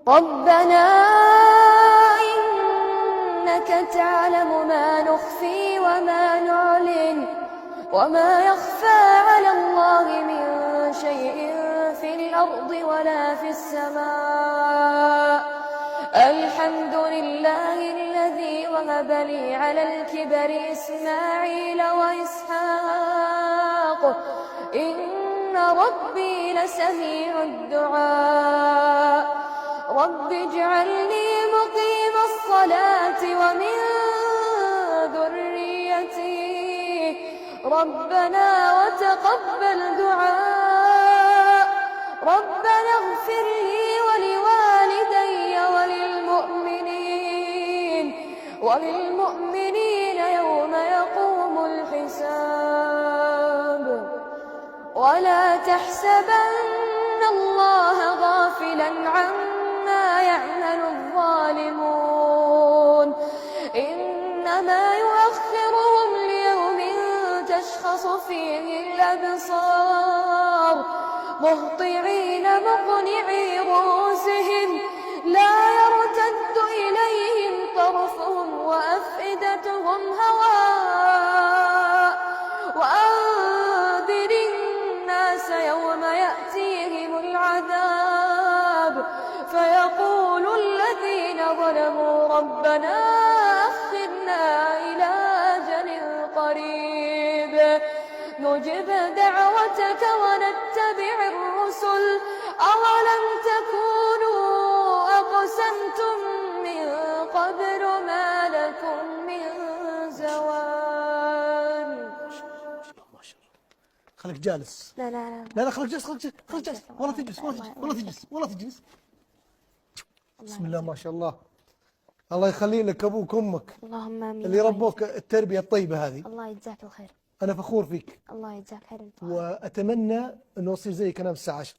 ربنا إنك تعلم ما نخفي وما نعلن وما يخفى على الله من شيء في الأرض ولا في السماء. الحمد لله الذي وهب لي على الكبر إسماعيل وإسحاق إن ربي لسميع الدعاء. رب اجعلني مقيم الصلاة ومن ذريتي ربنا وتقبل دعاء. ربنا اغفر لي ولوالدي وللمؤمنين يوم يقوم الحساب. ولا تحسبن الله غافلا عما يعمل الظالمون إنما يؤخرهم ليوم تشخص فيه الأبصار مهطعين مقنعي رؤوسهم لا يرتد إليهم طرفهم وأفئدتهم هواء. وأنذر الناس يوم يأتيهم العذاب فيقول الذين ظلموا ربنا أخرنا إلى أجل قريب نجب دعوتك ونتبع الرسل أولم تكونوا أقسمتم من قبل ما لكم من زوال. ما شاء الله. خليك جالس. لا خليك جالس والله تجلس. بسم الله ما شاء الله. الله يخلي لك أبوك وأمك اللهم آمين. اللي ربوك التربية الطيبة هذه. الله يجزاك الخير. أنا فخور فيك. الله يجزاك خير. وأتمنى أنه أصير زيك أنا بالساعة 10.